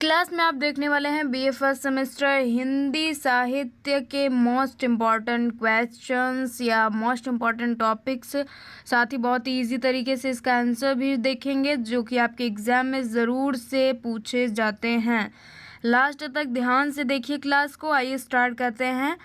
Class में आप देखने वाले हैं बीए फर्स्ट सेमेस्टर हिंदी साहित्य के मोस्ट इम्पॉर्टेंट क्वेश्चंस या मोस्ट इम्पॉर्टेंट टॉपिक्स। साथ ही बहुत ही ईजी तरीके से इसका आंसर भी देखेंगे जो कि आपके एग्ज़ाम में ज़रूर से पूछे जाते हैं। लास्ट तक ध्यान से देखिए क्लास को। आइए स्टार्ट करते हैं।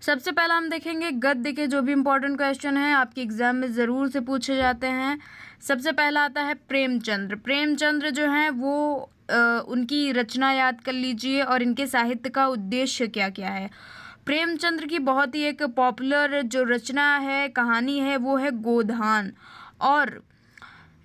सबसे पहला हम देखेंगे गद्य के जो भी इम्पोर्टेंट क्वेश्चन हैं आपके एग्ज़ाम में ज़रूर से पूछे जाते हैं। सबसे पहला आता है प्रेमचंद्र। प्रेमचंद्र जो हैं वो उनकी रचना याद कर लीजिए और इनके साहित्य का उद्देश्य क्या क्या है। प्रेमचंद्र की बहुत ही एक पॉपुलर जो रचना है, कहानी है, वो है गोधान। और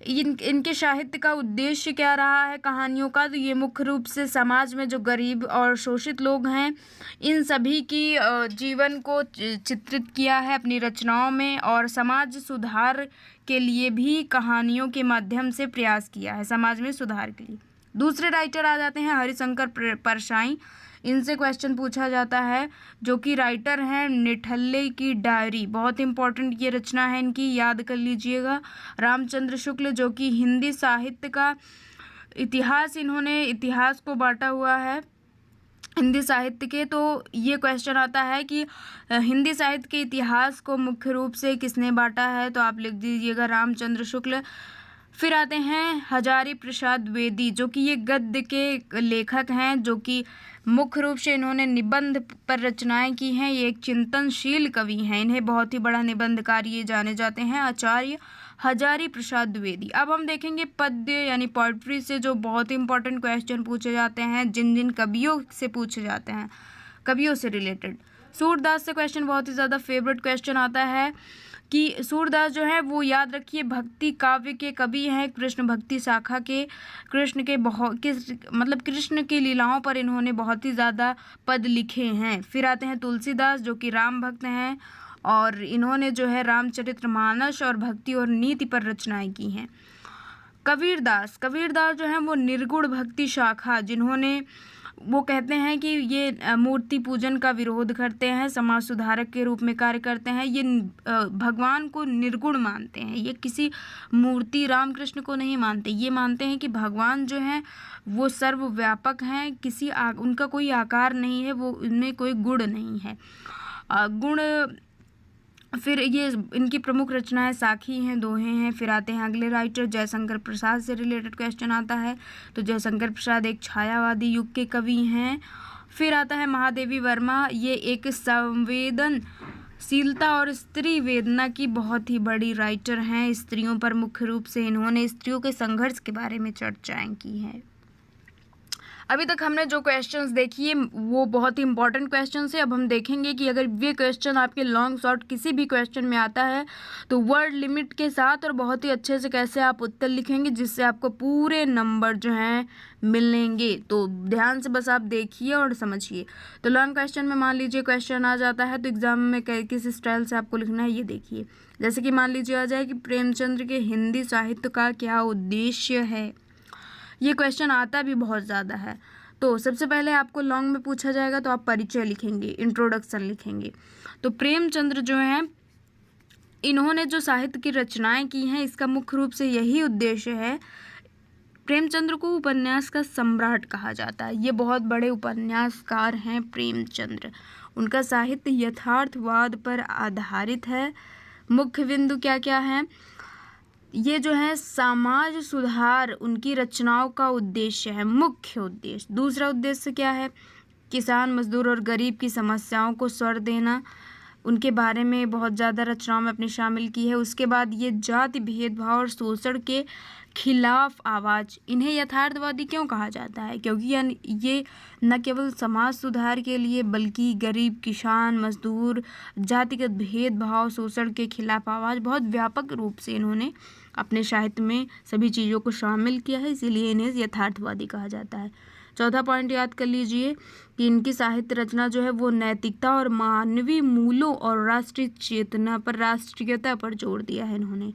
इनके साहित्य का उद्देश्य क्या रहा है कहानियों का, तो ये मुख्य रूप से समाज में जो गरीब और शोषित लोग हैं इन सभी की जीवन को चित्रित किया है अपनी रचनाओं में, और समाज सुधार के लिए भी कहानियों के माध्यम से प्रयास किया है, समाज में सुधार के लिए। दूसरे राइटर आ जाते हैं हरिशंकर परसाई। इनसे क्वेश्चन पूछा जाता है जो कि राइटर हैं निठल्ले की डायरी। बहुत इंपॉर्टेंट ये रचना है इनकी, याद कर लीजिएगा। रामचंद्र शुक्ल जो कि हिंदी साहित्य का इतिहास, इन्होंने इतिहास को बांटा हुआ है हिंदी साहित्य के। तो ये क्वेश्चन आता है कि हिंदी साहित्य के इतिहास को मुख्य रूप से किसने बांटा है, तो आप लिख दीजिएगा रामचंद्र शुक्ल। फिर आते हैं हजारी प्रसाद द्विवेदी जो कि ये गद्य के लेखक हैं, जो कि मुख्य रूप से इन्होंने निबंध पर रचनाएं की हैं। ये एक चिंतनशील कवि हैं, इन्हें बहुत ही बड़ा निबंधकार ये जाने जाते हैं, आचार्य हजारी प्रसाद द्विवेदी। अब हम देखेंगे पद्य यानी पोएट्री से जो बहुत ही इंपॉर्टेंट क्वेश्चन पूछे जाते हैं, जिन जिन कवियों से पूछे जाते हैं, कवियों से रिलेटेड। सूरदास से क्वेश्चन बहुत ही ज़्यादा फेवरेट क्वेश्चन आता है कि सूरदास जो है वो याद रखिए भक्ति काव्य के कवि हैं, कृष्ण भक्ति शाखा के। कृष्ण की लीलाओं पर इन्होंने बहुत ही ज़्यादा पद लिखे हैं। फिर आते हैं तुलसीदास जो कि राम भक्त हैं, और इन्होंने जो है रामचरितमानस और भक्ति और नीति पर रचनाएं की हैं। कबीरदास जो है वो निर्गुण भक्ति शाखा, जिन्होंने वो कहते हैं कि ये मूर्ति पूजन का विरोध करते हैं, समाज सुधारक के रूप में कार्य करते हैं। ये भगवान को निर्गुण मानते हैं, ये किसी मूर्ति रामकृष्ण को नहीं मानते, ये मानते हैं कि भगवान जो हैं वो सर्वव्यापक हैं, उनका कोई आकार नहीं है, वो उनमें कोई गुण नहीं है। गुण फिर ये इनकी प्रमुख रचनाएं साखी हैं, दोहे हैं। फिर आते हैं अगले राइटर जयशंकर प्रसाद से रिलेटेड क्वेश्चन आता है, तो जयशंकर प्रसाद एक छायावादी युग के कवि हैं। फिर आता है महादेवी वर्मा, ये एक संवेदनशीलता और स्त्री वेदना की बहुत ही बड़ी राइटर हैं। स्त्रियों पर मुख्य रूप से इन्होंने स्त्रियों के संघर्ष के बारे में चर्चाएं की हैं। अभी तक हमने जो क्वेश्चंस देखिए वो बहुत ही इंपॉर्टेंट क्वेश्चंस है। अब हम देखेंगे कि अगर ये क्वेश्चन आपके लॉन्ग शॉर्ट किसी भी क्वेश्चन में आता है तो वर्ड लिमिट के साथ और बहुत ही अच्छे से कैसे आप उत्तर लिखेंगे जिससे आपको पूरे नंबर जो हैं मिलेंगे। तो ध्यान से बस आप देखिए और समझिए। तो लॉन्ग क्वेश्चन में मान लीजिए क्वेश्चन आ जाता है तो एग्जाम में किस स्टाइल से आपको लिखना है ये देखिए। जैसे कि मान लीजिए आ जाए कि प्रेमचंद्र के हिंदी साहित्य का क्या उद्देश्य है, ये क्वेश्चन आता भी बहुत ज़्यादा है। तो सबसे पहले आपको लॉन्ग में पूछा जाएगा तो आप परिचय लिखेंगे, इंट्रोडक्शन लिखेंगे। तो प्रेमचंद्र जो हैं इन्होंने जो साहित्य की रचनाएं की हैं इसका मुख्य रूप से यही उद्देश्य है। प्रेमचंद्र को उपन्यास का सम्राट कहा जाता है, ये बहुत बड़े उपन्यासकार हैं प्रेमचंद्र। उनका साहित्य यथार्थवाद पर आधारित है। मुख्य बिंदु क्या क्या हैं, ये जो है समाज सुधार उनकी रचनाओं का उद्देश्य है, मुख्य उद्देश्य। दूसरा उद्देश्य क्या है, किसान मजदूर और गरीब की समस्याओं को स्वर देना, उनके बारे में बहुत ज़्यादा रचनाओं में अपनी शामिल की है। उसके बाद ये जाति भेदभाव और शोषण के खिलाफ आवाज़। इन्हें यथार्थवादी क्यों कहा जाता है, क्योंकि ये न केवल समाज सुधार के लिए बल्कि गरीब किसान मजदूर जातिगत भेदभाव शोषण के खिलाफ आवाज़ बहुत व्यापक रूप से इन्होंने अपने साहित्य में सभी चीज़ों को शामिल किया है, इसीलिए इन्हें यथार्थवादी कहा जाता है। चौथा पॉइंट याद कर लीजिए कि इनकी साहित्य रचना जो है वो नैतिकता और मानवीय मूल्यों और राष्ट्रीय चेतना पर, राष्ट्रीयता पर जोर दिया है इन्होंने।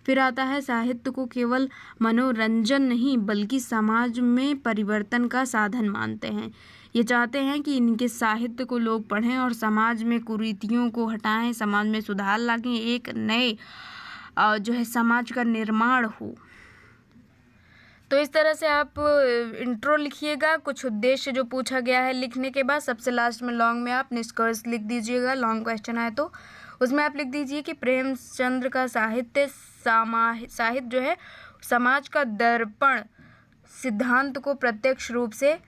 फिर आता है साहित्य को केवल मनोरंजन नहीं बल्कि समाज में परिवर्तन का साधन मानते हैं। ये चाहते हैं कि इनके साहित्य को लोग पढ़ें और समाज में कुरीतियों को हटाएं, समाज में सुधार लाएं, एक नए जो है समाज का निर्माण हो। तो इस तरह से आप इंट्रो लिखिएगा, कुछ उद्देश्य जो पूछा गया है लिखने के बाद सबसे लास्ट में लॉन्ग में आप निष्कर्ष लिख दीजिएगा। लॉन्ग क्वेश्चन है तो उसमें आप लिख दीजिए कि प्रेमचंद्र का साहित्य जो है समाज का दर्पण सिद्धांत को प्रत्यक्ष रूप से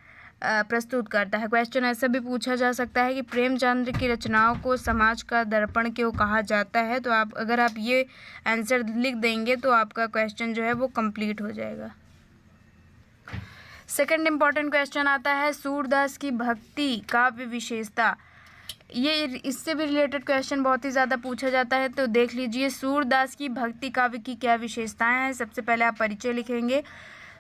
प्रस्तुत करता है। क्वेश्चन ऐसा भी पूछा जा सकता है कि प्रेमचंद्र की रचनाओं को समाज का दर्पण क्यों कहा जाता है। तो अगर आप ये आंसर लिख देंगे तो आपका क्वेश्चन जो है वो कंप्लीट हो जाएगा। सेकंड इम्पॉर्टेंट क्वेश्चन आता है सूरदास की भक्ति काव्य विशेषता। ये इससे भी रिलेटेड क्वेश्चन बहुत ही ज़्यादा पूछा जाता है, तो देख लीजिए सूरदास की भक्ति काव्य की क्या विशेषताएं हैं। सबसे पहले आप परिचय लिखेंगे।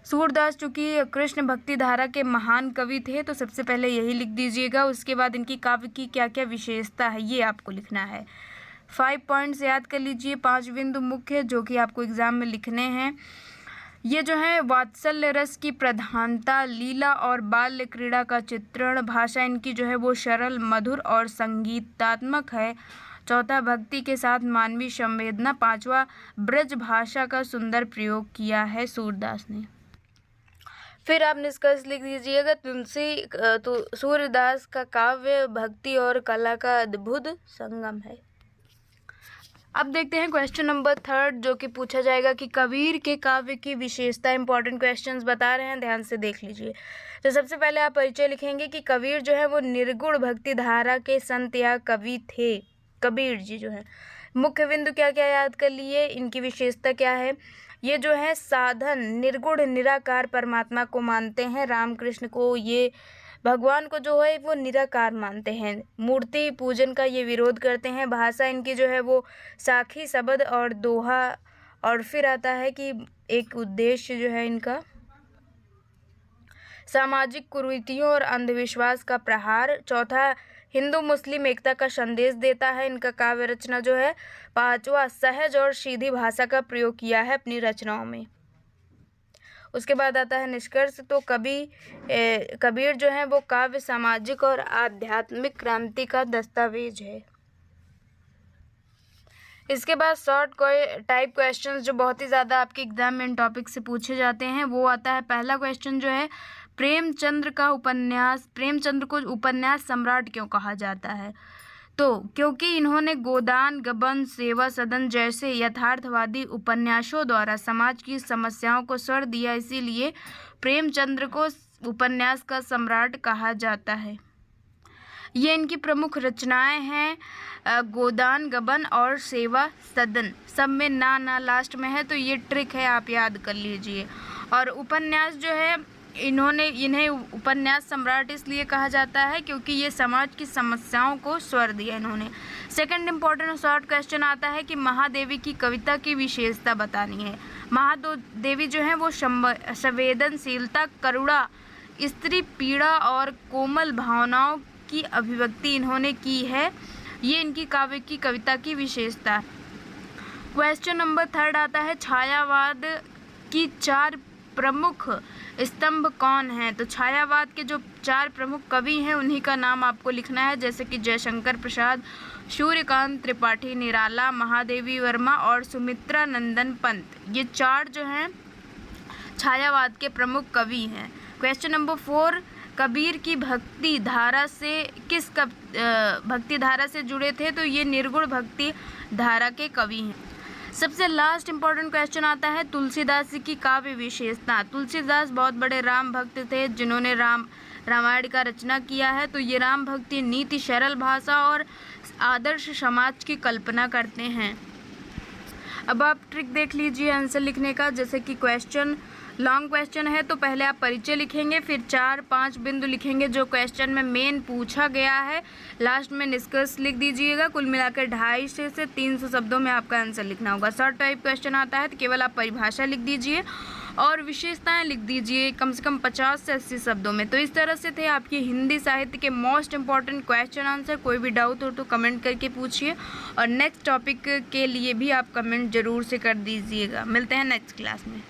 सूरदास चूँकि कृष्ण भक्ति धारा के महान कवि थे, तो सबसे पहले यही लिख दीजिएगा। उसके बाद इनकी काव्य की क्या क्या विशेषता है ये आपको लिखना है। 5 पॉइंट्स याद कर लीजिए, 5 बिंदु मुख्य जो कि आपको एग्जाम में लिखने हैं। ये जो है वात्सल्य रस की प्रधानता, लीला और बाल्य क्रीड़ा का चित्रण, भाषा इनकी जो है वो सरल, मधुर और संगीतात्मक है। चौथा भक्ति के साथ मानवीय संवेदना। 5वां ब्रज भाषा का सुंदर प्रयोग किया है सूरदास ने। फिर आप निष्कर्ष लिख दीजिएगा तो सूरदास का काव्य भक्ति और कला का अद्भुत संगम है। अब देखते हैं क्वेश्चन नंबर 3 जो कि पूछा जाएगा कि कबीर के काव्य की विशेषता। इंपॉर्टेंट क्वेश्चंस बता रहे हैं, ध्यान से देख लीजिए। तो सबसे पहले आप परिचय लिखेंगे कि कबीर जो है वो निर्गुण भक्ति धारा के संत या कवि थे। कबीर जी जो है मुख्य बिंदु क्या क्या याद कर लिए, इनकी विशेषता क्या है। ये जो है साधन निर्गुण निराकार परमात्मा को मानते हैं। रामकृष्ण को ये भगवान को जो है वो निराकार मानते हैं। मूर्ति पूजन का ये विरोध करते हैं। भाषा इनकी जो है वो साखी शब्द और दोहा। और फिर आता है कि एक उद्देश्य जो है इनका सामाजिक कुरीतियों और अंधविश्वास का प्रहार। चौथा हिंदू मुस्लिम एकता का संदेश देता है। इनका काव्य रचना जो है। 5वां सहज और सीधी भाषा का प्रयोग किया है अपनी रचनाओं में। उसके बाद आता है निष्कर्ष। तो कबीर जो है वो काव्य सामाजिक और आध्यात्मिक क्रांति का दस्तावेज है। इसके बाद शॉर्ट टाइप क्वेश्चंस जो बहुत ही ज़्यादा आपके एग्जाम में इन टॉपिक से पूछे जाते हैं वो आता है। पहला क्वेश्चन जो है प्रेमचंद्र को उपन्यास सम्राट क्यों कहा जाता है। तो क्योंकि इन्होंने गोदान गबन सेवा सदन जैसे यथार्थवादी उपन्यासों द्वारा समाज की समस्याओं को स्वर दिया, इसीलिए प्रेमचंद्र को उपन्यास का सम्राट कहा जाता है। ये इनकी प्रमुख रचनाएं हैं गोदान गबन और सेवा सदन। सब में ना लास्ट में है, तो ये ट्रिक है, आप याद कर लीजिए। और उपन्यास जो है इन्हें उपन्यास सम्राट इसलिए कहा जाता है क्योंकि ये समाज की समस्याओं को स्वर दिया इन्होंने। सेकंड इम्पॉर्टेंट शॉर्ट क्वेश्चन आता है कि महादेवी की कविता की विशेषता बतानी है। महादेवी जो है वो संवेदनशीलता, करुणा, स्त्री पीड़ा और कोमल भावनाओं की अभिव्यक्ति इन्होंने की है। ये इनकी काव्य की कविता की विशेषता है। क्वेश्चन नंबर 3 आता है छायावाद की 4 प्रमुख स्तंभ कौन हैं। तो छायावाद के जो 4 प्रमुख कवि हैं उन्हीं का नाम आपको लिखना है, जैसे कि जयशंकर प्रसाद, सूर्यकांत त्रिपाठी निराला, महादेवी वर्मा और सुमित्रा नंदन पंत। ये 4 जो हैं छायावाद के प्रमुख कवि हैं। क्वेश्चन नंबर 4 कबीर की भक्ति धारा से जुड़े थे। तो ये निर्गुण भक्ति धारा के कवि हैं। सबसे लास्ट इम्पॉर्टेंट क्वेश्चन आता है तुलसीदास की काव्य विशेषता। तुलसीदास बहुत बड़े राम भक्त थे जिन्होंने रामायण का रचना किया है। तो ये राम भक्ति, नीति, सरल भाषा और आदर्श समाज की कल्पना करते हैं। अब आप ट्रिक देख लीजिए आंसर लिखने का। जैसे कि क्वेश्चन लॉन्ग क्वेश्चन है तो पहले आप परिचय लिखेंगे, फिर 4-5 बिंदु लिखेंगे जो क्वेश्चन में मेन पूछा गया है। लास्ट में निष्कर्ष लिख दीजिएगा। कुल मिलाकर 250 से 300 शब्दों में आपका आंसर लिखना होगा। शॉर्ट टाइप क्वेश्चन आता है तो केवल आप परिभाषा लिख दीजिए और विशेषताएं लिख दीजिए कम से कम 50 से 80 शब्दों में। तो इस तरह से थे आपकी हिंदी साहित्य के मोस्ट इंपॉर्टेंट क्वेश्चन आंसर। कोई भी डाउट हो तो कमेंट करके पूछिए और नेक्स्ट टॉपिक के लिए भी आप कमेंट ज़रूर से कर दीजिएगा। मिलते हैं नेक्स्ट क्लास में।